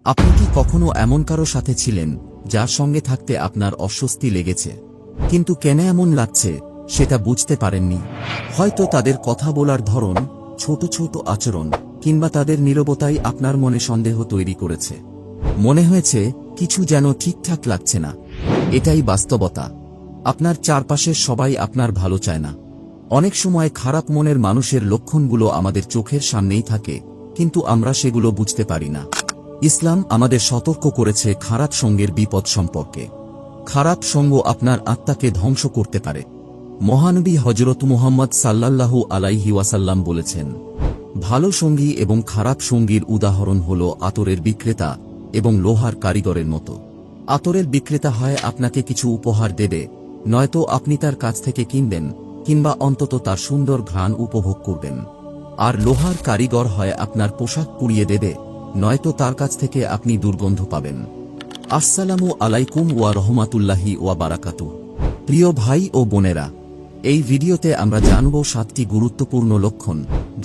আপনি কি কখনো এমন কারো সাথে ছিলেন যার সঙ্গে থাকতে আপনার অস্বস্তি লেগেছে, কিন্তু কেন এমন লাগছে সেটা বুঝতে পারেননি? হয়তো তাদের কথা বলার ধরন, ছোট ছোট আচরণ কিংবা তাদের নীরবতাই আপনার মনে সন্দেহ তৈরি করেছে। মনে হয়েছে কিছু যেন ঠিকঠাক লাগছে না। এটাই বাস্তবতা। আপনার চারপাশের সবাই আপনার ভালো চায় না। অনেক সময় খারাপ মনের মানুষের লক্ষণগুলো আমাদের চোখের সামনেই থাকে, কিন্তু আমরা সেগুলো বুঝতে পারি না। ইসলাম আমাদের সতর্ক করেছে খারাপ সঙ্গের বিপদ সম্পর্কে। খারাপ সঙ্গ আপনার আত্মাকে ধ্বংস করতে পারে। মহানবী হযরত মুহাম্মদ সাল্লাল্লাহু আলাইহি ওয়াসাল্লাম বলেছেন, ভালো সঙ্গী এবং খারাপ সঙ্গীর উদাহরণ হল আতরের বিক্রেতা এবং লোহার কারিগরের মতো। আতরের বিক্রেতা হয় আপনাকে কিছু উপহার দেবে, নয়তো আপনি তার কাছ থেকে কিনবেন কিংবা অন্তত তার সুন্দর ঘ্রাণ উপভোগ করবেন। আর লোহার কারিগর হয় আপনার পোশাক পুড়িয়ে দেবে, নয়তো তার কাছ থেকে আপনি দুর্গন্ধ পাবেন। আসসালামু আলাইকুম ওয়া রাহমাতুল্লাহি ওয়া বারাকাতুহু। প্রিয় ভাই ও বোনেরা, এই ভিডিওতে আমরা জানব 7টি গুরুত্বপূর্ণ লক্ষণ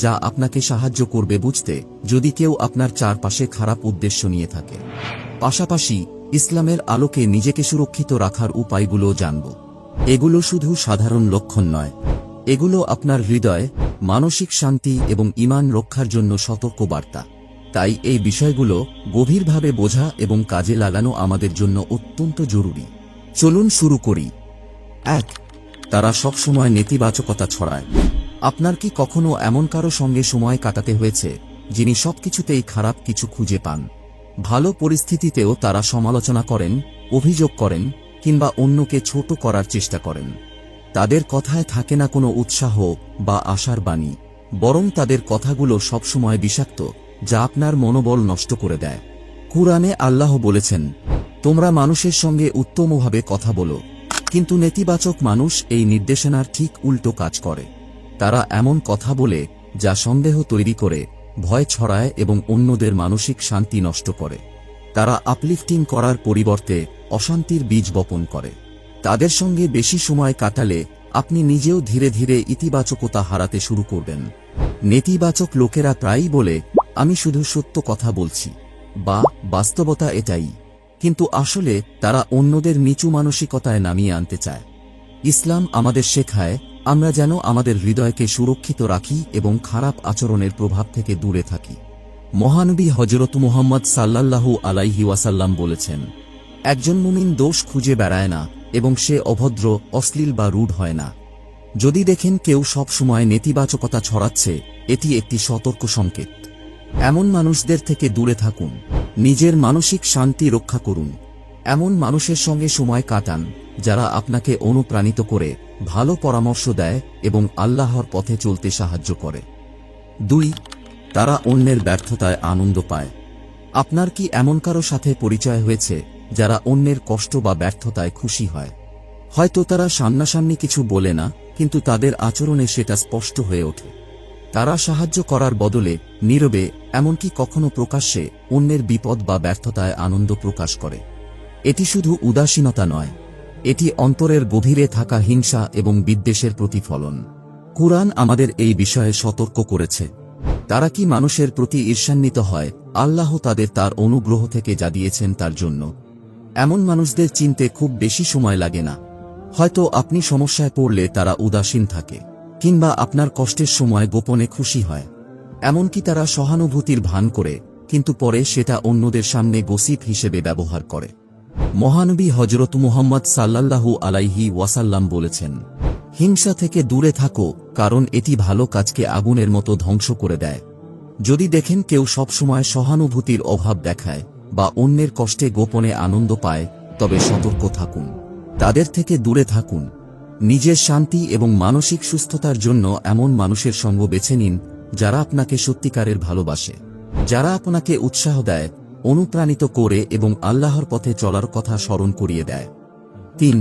যা আপনাকে সাহায্য করবে বুঝতে যদি কেউ আপনার চারপাশে খারাপ উদ্দেশ্য নিয়ে থাকে। পাশাপাশি ইসলামের আলোকে নিজেকে সুরক্ষিত রাখার উপায়গুলো জানব। এগুলো শুধু সাধারণ লক্ষণ নয়, এগুলো আপনার হৃদয়, মানসিক শান্তি এবং ঈমান রক্ষার জন্য সতর্ক বার্তা। তাই এই বিষয়গুলো গভীরভাবে বোঝা এবং কাজে লাগানো আমাদের জন্য অত্যন্ত জরুরি। চলুন শুরু করি। 1. তারা সবসময় নেতিবাচকতা ছড়ায়। আপনার কি কখনো এমন কারো সঙ্গে সময় কাটাতে হয়েছে যিনি সবকিছুতেই খারাপ কিছু খুঁজে পান? ভালো পরিস্থিতিতেও তারা সমালোচনা করেন, অভিযোগ করেন কিংবা অন্যকে ছোট করার চেষ্টা করেন। তাদের কথায় থাকে না কোনো উৎসাহ বা আশার বাণী, বরং তাদের কথাগুলো সবসময় বিষাক্ত, যা আপনার মনোবল নষ্ট করে দেয়। কুরআনে আল্লাহ বলেছেন, তোমরা মানুষের সঙ্গে উত্তমভাবে কথা বলো, কিন্তু নেতিবাচক মানুষ এই নির্দেশনার ঠিক উল্টো কাজ করে। তারা এমন কথা বলে যা সন্দেহ তৈরি করে, ভয় ছড়ায় এবং অন্যদের মানসিক শান্তি নষ্ট করে। তারা আপলিফটিং করার পরিবর্তে অশান্তির বীজ বপন করে। তাদের সঙ্গে বেশি সময় কাটালে আপনি নিজেও ধীরে ধীরে ইতিবাচকতা হারাতে শুরু করবেন। নেতিবাচক লোকেরা প্রায়ই বলে, আমি শুধু সত্য কথা বলছি, বা বাস্তবতা এটাই, কিন্তু আসলে তারা অন্যদের নিচু মানসিকতায় নামিয়ে আনতে চায়। ইসলাম আমাদের শেখায় আমরা যেন আমাদের হৃদয়কে সুরক্ষিত রাখি এবং খারাপ আচরণের প্রভাব থেকে দূরে থাকি। মহানবী হযরত মুহাম্মদ সাল্লাল্লাহু আলাইহি ওয়াসাল্লাম বলেছেন, একজন মুমিন দোষ খুঁজে বেড়ায় না এবং সে অভদ্র, অশ্লীল বা রূঢ় হয় না। যদি দেখেন কেউ সব সময় নেতিবাচকতা ছড়াচ্ছে, এটি একটি সতর্ক সংকেত। এমন মানুষদের থেকে দূরে থাকুন। নিজের মানসিক শান্তি রক্ষা করুন। এমন মানুষের সঙ্গে সময় কাটান যারা আপনাকে অনুপ্রাণিত করে, ভালো পরামর্শ দেয় এবং আল্লাহর পথে চলতে সাহায্য করে। 2. তারা অন্যের ব্যর্থতায় আনন্দ পায়। আপনার কি এমন কারো সাথে পরিচয় হয়েছে যারা অন্যের কষ্ট বা ব্যর্থতায় খুশি হয়? হয়তো তারা সামনাসামনি কিছু বলে না, কিন্তু তাদের আচরণে সেটা স্পষ্ট হয়ে ওঠে। তারা সাহায্য করার বদলে নীরবে, এমনকি কখনো প্রকাশ্যে, অন্যের বিপদ বা ব্যর্থতায় আনন্দ প্রকাশ করে। এটি শুধু উদাসীনতা নয়, এটি অন্তরের গভীরে থাকা হিংসা এবং বিদ্বেষের প্রতিফলন। কুরআন আমাদের এই বিষয়ে সতর্ক করেছে। তারা কি মানুষের প্রতি ঈর্ষান্বিত হয়? আল্লাহ তাদের তার অনুগ্রহ থেকে যা দিয়েছেন তার জন্য। এমন মানুষদের চিনতে খুব বেশি সময় লাগে না। হয়তো আপনি সমস্যায় পড়লে তারা উদাসীন থাকে, কিংবা আপনার কষ্টের সময় গোপনে খুশি হয়। এমনকি তারা সহানুভূতির ভান করে, কিন্তু পরে সেটা অন্যদের সামনে গসিপ হিসেবে ব্যবহার করে। মহানবী হযরত মুহাম্মদ সাল্লাল্লাহু আলাইহি ওয়াসাল্লাম বলেছেন, হিংসা থেকে দূরে থাকো, কারণ এটি ভালো কাজকে আগুনের মতো ধ্বংস করে দেয়। যদি দেখেন কেউ সবসময় সহানুভূতির অভাব দেখায় বা অন্যের কষ্টে গোপনে আনন্দ পায়, তবে সতর্ক থাকুন, তাদের থেকে দূরে থাকুন। নিজের শান্তি এবং মানসিক সুস্থতার জন্য এমন মানুষের সঙ্গ বেছে নিন যারা আপনাকে সত্যিকারের ভালোবাসে, যারা আপনাকে উৎসাহ দেয়, অনুপ্রাণিত করে এবং আল্লাহর পথে চলার কথা স্মরণ করিয়ে দেয়। 3.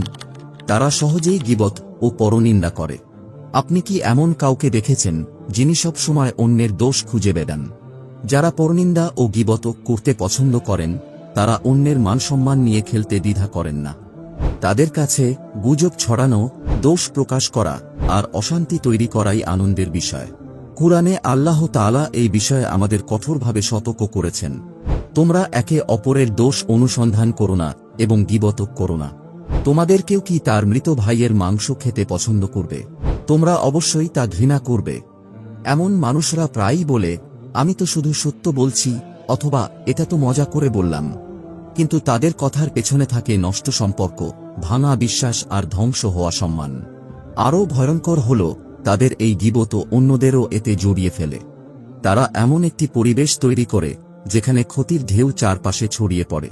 তারা সহজেই গীবত ও পরনিন্দা করে। আপনি কি এমন কাউকে দেখেছেন যিনি সব সময় অন্যের দোষ খুঁজে বেড়ান? যারা পরনিন্দা ও গীবত করতে পছন্দ করেন, তারা অন্যের মানসম্মান নিয়ে খেলতে দ্বিধা করেন না। তাদের কাছে গুজব ছড়ানো, দোষ প্রকাশ করা আর অশান্তি তৈরি করাই আনন্দের বিষয়। কুরআনে আল্লাহ তাআলা এই বিষয়ে আমাদের কঠোরভাবে সতর্ক করেছেন। তোমরা একে অপরের দোষ অনুসন্ধান করো না এবং গীবত করো না। তোমাদের কেউ কি তার মৃত ভাইয়ের মাংস খেতে পছন্দ করবে? তোমরা অবশ্যই তা ঘৃণা করবে। এমন মানুষরা প্রায়ই বলে, আমি তো শুধু সত্য বলছি, অথবা এটা তো মজা করে বললাম। কিন্তু তাদের কথার পেছনে থাকে নষ্ট সম্পর্ক, ভাঙা বিশ্বাস আর ধ্বংস হওয়া সম্মান। আরও ভয়ঙ্কর হল, তাদের এই গীবত অন্যদেরও এতে জড়িয়ে ফেলে। তারা এমন একটি পরিবেশ তৈরি করে যেখানে ক্ষতির ঢেউ চারপাশে ছড়িয়ে পড়ে।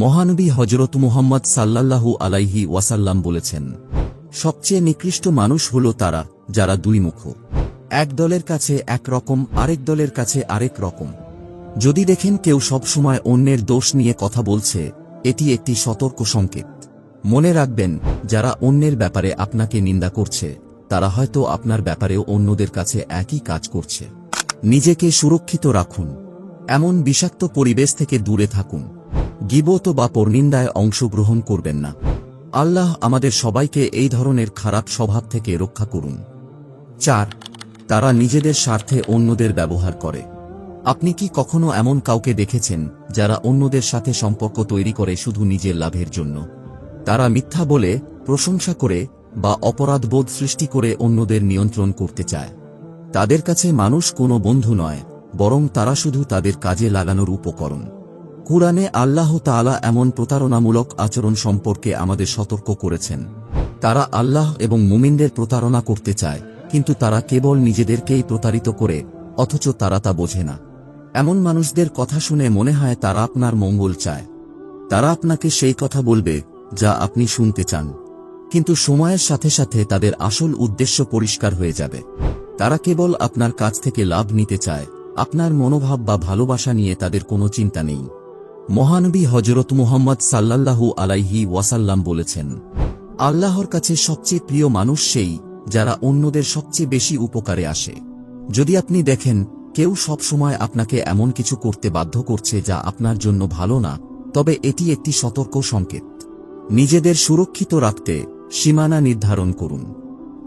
মহানবী হযরত মুহাম্মদ সাল্লাল্লাহু আলাইহি ওয়াসাল্লাম বলেছেন, সবচেয়ে নিকৃষ্ট মানুষ হল তারা যারা দুই মুখ, এক দলের কাছে এক রকম, আরেক দলের কাছে আরেক রকম। যদি দেখেন কেউ সবসময় অন্যের দোষ নিয়ে কথা বলছে, এটি একটি সতর্ক সংকেত। মনে রাখবেন, যারা অন্যের ব্যাপারে আপনাকে নিন্দা করছে, তারা হয়তো আপনার ব্যাপারেও অন্যদের কাছে একই কাজ করছে। নিজেকে সুরক্ষিত রাখুন। এমন বিষাক্ত পরিবেশ থেকে দূরে থাকুন। গীবত বা পরনিন্দায় অংশগ্রহণ করবেন না। আল্লাহ আমাদের সবাইকে এই ধরনের খারাপ স্বভাব থেকে রক্ষা করুন। 4. তারা নিজেদের স্বার্থে অন্যদের ব্যবহার করে। আপনি কি কখনো এমন কাউকে দেখেছেন যারা অন্যদের সাথে সম্পর্ক তৈরি করে শুধু নিজের লাভের জন্য? তারা মিথ্যা বলে, প্রশংসা করে বা অপরাধবোধ সৃষ্টি করে অন্যদের নিয়ন্ত্রণ করতে চায়। তাদের কাছে মানুষ কোনো বন্ধু নয়, বরং তারা শুধু তাদের কাজে লাগানোর উপকরণ। কুরআনে আল্লাহ তাআলা এমন প্রতারণামূলক আচরণ সম্পর্কে আমাদের সতর্ক করেছেন। তারা আল্লাহ এবং মুমিনদের প্রতারণা করতে চায়, কিন্তু তারা কেবল নিজেদেরকেই প্রতারিত করে, অথচ তারা তা বোঝে না। এমন মানুষদের কথা শুনে মনে হয় তারা আপনার মঙ্গল চায়। তারা আপনাকে সেই কথা বলবে যা আপনি শুনতে চান, কিন্তু সময়ের সাথে সাথে তাদের আসল উদ্দেশ্য পরিষ্কার হয়ে যাবে। তারা কেবল আপনার কাছ থেকে লাভ নিতে চায়, আপনার মনোভাব বা ভালোবাসা নিয়ে তাদের কোনো চিন্তা নেই। মহানবী হযরত মুহাম্মদ সাল্লাল্লাহু আলাইহি ওয়াসাল্লাম বলেছেন, আল্লাহর কাছে সবচেয়ে প্রিয় মানুষ সেই যারা অন্যদের সবচেয়ে বেশি উপকারে আসে। যদি আপনি দেখেন কেউ সব সময় আপনাকে এমন কিছু করতে বাধ্য করছে যা আপনার জন্য ভালো না, তবে এটি একটি সতর্ক সংকেত। নিজেদের সুরক্ষিত রাখতে সীমানা নির্ধারণ করুন।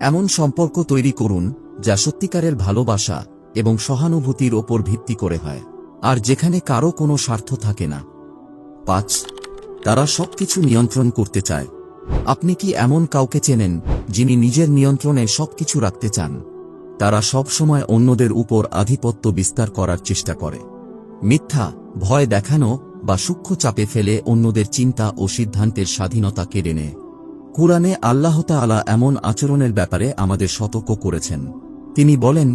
এমন সম্পর্ক তৈরি করুন যা সত্যিকারের ভালোবাসা এবং সহানুভূতির ওপর ভিত্তি করে হয়, আর যেখানে কারো কোনো স্বার্থ থাকে না। 5. তারা সবকিছু নিয়ন্ত্রণ করতে চায়। আপনি কি এমন কাউকে চেনেন যিনি নিজের নিয়ন্ত্রণে সবকিছু রাখতে চান? তারা সব সময় অন্যদের উপর আধিপত্য বিস্তার করার চেষ্টা করে। মিথ্যা, ভয় দেখানো বা সূক্ষ্ম চাপে ফেলে অন্যদের চিন্তা ও সিদ্ধান্তের স্বাধীনতা কেড়ে নেয়। কুরআনে আল্লাহ তাআলা এমন আচরণের ব্যাপারে আমাদের সতর্ক করেছেন। তিনি বলেন,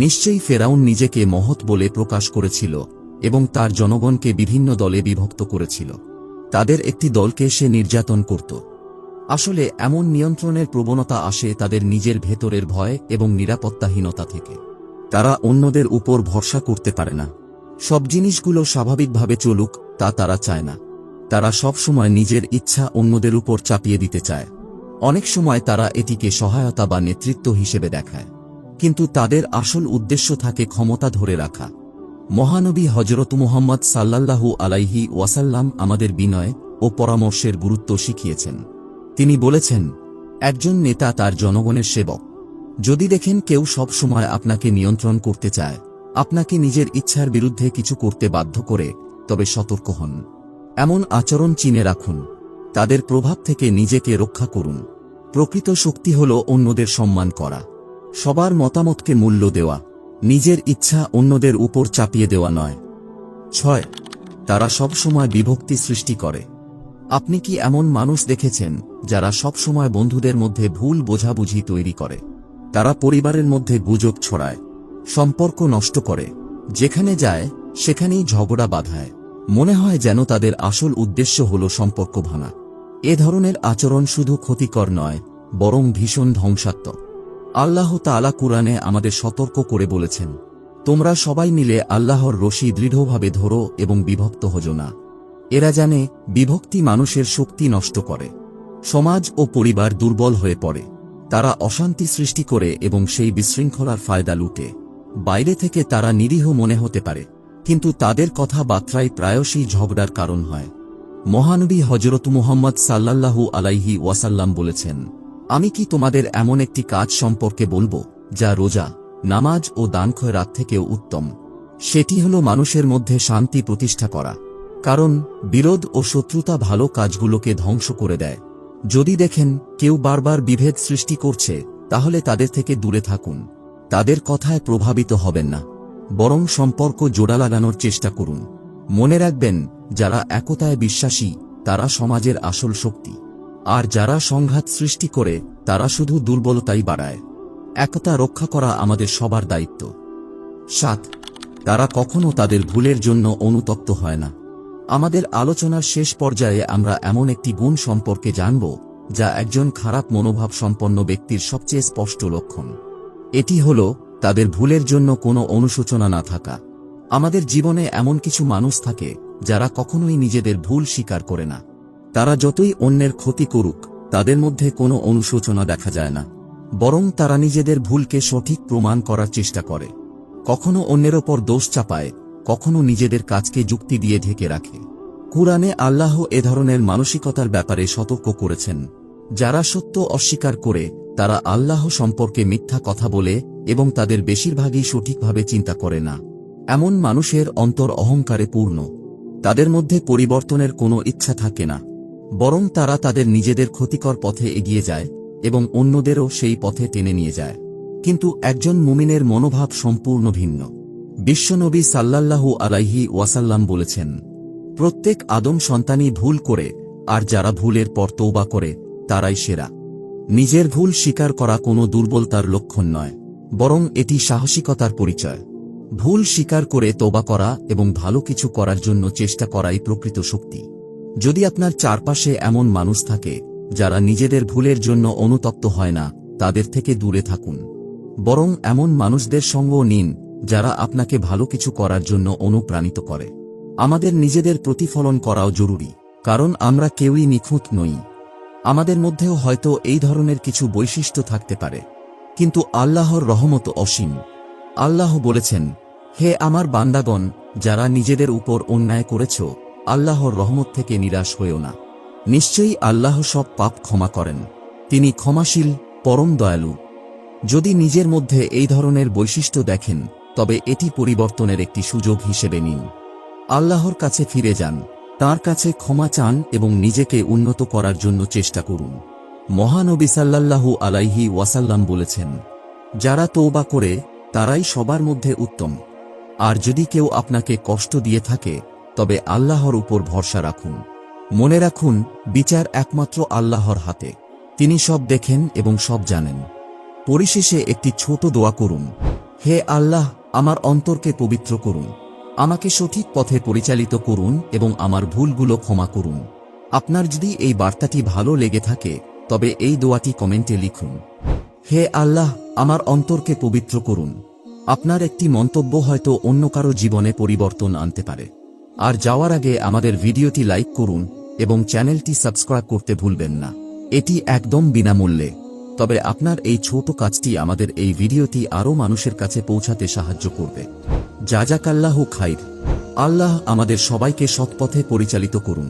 নিশ্চয়ই ফেরাউন নিজেকে মহৎ বলে প্রকাশ করেছিল এবং তার জনগণকে বিভিন্ন দলে বিভক্ত করেছিল। তাদের একটি দলকে সে নির্যাতন করত। আসলে এমন নিয়ন্ত্রণের প্রবণতা আসে তাদের নিজের ভেতরের ভয় এবং নিরাপত্তাহীনতা থেকে। তারা অন্যদের উপর ভরসা করতে পারে না। সব জিনিসগুলো স্বাভাবিকভাবে চলুক তা তারা চায় না। তারা সব সময় নিজের ইচ্ছা অন্যদের উপর চাপিয়ে দিতে চায়। অনেক সময় তারা এটিকে সহায়তা বা নেতৃত্ব হিসেবে দেখায়, কিন্তু তাদের আসল উদ্দেশ্য থাকে ক্ষমতা ধরে রাখা। মহানবী হযরত মুহাম্মদ সাল্লাল্লাহু আলাইহি ওয়াসাল্লাম আমাদের বিনয় ও পরামর্শের গুরুত্ব শিখিয়েছেন। তিনি বলেছেন, একজন নেতা তার জনগণের সেবক। যদি দেখেন কেউ সব সময় আপনাকে নিয়ন্ত্রণ করতে চায়, আপনাকে নিজের ইচ্ছার বিরুদ্ধে কিছু করতে বাধ্য করে, তবে সতর্ক হন। এমন আচরণ চিনে রাখুন। তাদের প্রভাব থেকে নিজেকে রক্ষা করুন। প্রকৃত শক্তি হল অন্যদের সম্মান করা, সবার মতামতকে মূল্য দেওয়া, নিজের ইচ্ছা অন্যদের উপর চাপিয়ে দেওয়া নয়। 6. তারা সব সময় বিভক্তি সৃষ্টি করে। আপনি কি এমন মানুষ দেখেছেন যারা সব সময় বন্ধুদের মধ্যে ভুল বোঝাবুঝি তৈরি করে? তারা পরিবারের মধ্যে গুজব ছড়ায়, সম্পর্ক নষ্ট করে, যেখানে যায় সেখানেই ঝগড়া বাঁধায়। মনে হয় যেন তাদের আসল উদ্দেশ্য হল সম্পর্ক ভাঙা। এ ধরনের আচরণ শুধু ক্ষতিকর নয়, বরং ভীষণ ধ্বংসাত্মক। আল্লাহ তাআলা কুরআনে আমাদের সতর্ক করে বলেছেন, তোমরা সবাই মিলে আল্লাহর রশি দৃঢ়ভাবে ধরো এবং বিভক্ত হজো না। এরা জানে বিভক্তি মানুষের শক্তি নষ্ট করে, সমাজ ও পরিবার দুর্বল হয়ে পড়ে। তারা অশান্তি সৃষ্টি করে এবং সেই বিশৃঙ্খলার ফায়দা লুটে। বাইরে থেকে তারা নিরীহ মনে হতে পারে, কিন্তু তাদের কথাবার্তায় প্রায়শই ঝগড়ার কারণ হয়। মহানবী হযরত মুহাম্মদ সাল্লাল্লাহু আলাইহি ওয়াসাল্লাম বলেছেন, আমি কি তোমাদের এমন একটি কাজ সম্পর্কে বলবো যা রোজা, নামাজ ও দান খয়রাত থেকেও উত্তম? সেটি হলো মানুষের মধ্যে শান্তি প্রতিষ্ঠা করা। কারণ বিরোধ ও শত্রুতা ভালো কাজগুলোকে ধ্বংস করে দেয়। যদি দেখেন কেউ বারবার বিভেদ সৃষ্টি করছে, তাহলে তাদের থেকে দূরে থাকুন। তাদের কথায় প্রভাবিত হবেন না, বরং সম্পর্ক জোড়া লাগানোর চেষ্টা করুন। মনে রাখবেন, যারা একতায় বিশ্বাসী তারা সমাজের আসল শক্তি, আর যারা সংঘাত সৃষ্টি করে তারা শুধু দুর্বলতাই বাড়ায়। একতা রক্ষা করা আমাদের সবার দায়িত্ব। 7. তারা কখনো তাদের ভুলের জন্য অনুতপ্ত হয় না। আমাদের আলোচনার শেষ পর্যায়ে আমরা এমন একটি গুণ সম্পর্কে জানব যা একজন খারাপ মনোভাব সম্পন্ন ব্যক্তির সবচেয়ে স্পষ্ট লক্ষণ। এটি হল তাদের ভুলের জন্য কোনো অনুশোচনা না থাকা। আমাদের জীবনে এমন কিছু মানুষ থাকে যারা কখনোই নিজেদের ভুল স্বীকার করে না। তারা যতই অন্যের ক্ষতি করুক, তাদের মধ্যে কোনো অনুশোচনা দেখা যায় না, বরং তারা নিজেদের ভুলকে সঠিক প্রমাণ করার চেষ্টা করে। কখনো অন্যের ওপর দোষ চাপায়, কখনো নিজেদের কাজকে যুক্তি দিয়ে ঢেকে রাখে। কুরআনে আল্লাহ এ ধরনের মানসিকতার ব্যাপারে সতর্ক করেছেন। যারা সত্য অস্বীকার করে, তারা আল্লাহ সম্পর্কে মিথ্যা কথা বলে এবং তাদের বেশিরভাগই সঠিকভাবে চিন্তা করে না। এমন মানুষের অন্তর অহংকারে পূর্ণ। তাদের মধ্যে পরিবর্তনের কোনো ইচ্ছা থাকে না, বরং তারা তাদের নিজেদের ক্ষতিকর পথে এগিয়ে যায় এবং অন্যদেরও সেই পথে টেনে নিয়ে যায়। কিন্তু একজন মুমিনের মনোভাব সম্পূর্ণ ভিন্ন। বিশ্বনবী সাল্লাল্লাহু আলাইহি ওয়াসাল্লাম বলেছেন, প্রত্যেক আদম সন্তানই ভুল করে, আর যারা ভুলের পর তওবা করে তারাই সেরা। নিজের ভুল স্বীকার করা কোনো দুর্বলতার লক্ষণ নয়, বরং এটি সাহসিকতার পরিচয়। ভুল স্বীকার করে তওবা করা এবং ভালো কিছু করার জন্য চেষ্টা করাই প্রকৃত শক্তি। যদি আপনার চারপাশে এমন মানুষ থাকে যারা নিজেদের ভুলের জন্য অনুতপ্ত হয় না, তাদের থেকে দূরে থাকুন। বরং এমন মানুষদের সঙ্গ নিন যারা আপনাকে ভালো কিছু করার জন্য অনুপ্রাণিত করে। আমাদের নিজেদের প্রতিফলন করাও জরুরি, কারণ আমরা কেউই নিখুঁত নই। আমাদের মধ্যেও হয়তো এই ধরনের কিছু বৈশিষ্ট্য থাকতে পারে, কিন্তু আল্লাহর রহমত অসীম। আল্লাহ বলেছেন, হে আমার বান্দাগণ, যারা নিজেদের উপর অন্যায় করেছ, আল্লাহর রহমত থেকে নিরাশ হয়েও না। নিশ্চয়ই আল্লাহ সব পাপ ক্ষমা করেন, তিনি ক্ষমাশীল, পরম দয়ালু। যদি নিজের মধ্যে এই ধরনের বৈশিষ্ট্য দেখেন, তবে এটি পরিবর্তনের একটি সুযোগ হিসেবে নিন। আল্লাহর কাছে ফিরে যান, তাঁর কাছে ক্ষমা চান এবং নিজেকে উন্নত করার জন্য চেষ্টা করুন। মহানবী সাল্লাল্লাহু আলাইহি ওয়াসাল্লাম বলেছেন, যারা তওবা করে তারাই সবার মধ্যে উত্তম। আর যদি কেউ আপনাকে কষ্ট দিয়ে থাকে, তবে আল্লাহর উপর ভরসা রাখুন। মনে রাখুন, বিচার একমাত্র আল্লাহর হাতে। তিনি সব দেখেন এবং সব জানেন। পরিশেষে একটি ছোট দোয়া করুন, হে আল্লাহ, আমার অন্তরকে পবিত্র করুন, আমাকে সঠিক পথে পরিচালিত করুন এবং আমার ভুলগুলো ক্ষমা করুন। আপনার যদি এই বার্তাটি ভালো লেগে থাকে, তবে এই দোয়াটি কমেন্টে লিখুন, হে আল্লাহ, আমার অন্তরকে পবিত্র করুন। আপনার একটি মন্তব্য হয়তো অন্য কারো জীবনে পরিবর্তন আনতে পারে। আর যাওয়ার আগে আমাদের ভিডিওটি লাইক করুন এবং চ্যানেলটি সাবস্ক্রাইব করতে ভুলবেন না। এটি একদম বিনামূল্যে, তবে আপনার এই ছোট কাজটি আমাদের এই ভিডিওটি আরও মানুষের কাছে পৌঁছাতে সাহায্য করবে। জাযাকাল্লাহু খাইর। আল্লাহ আমাদের সবাইকে সৎপথে পরিচালিত করুন।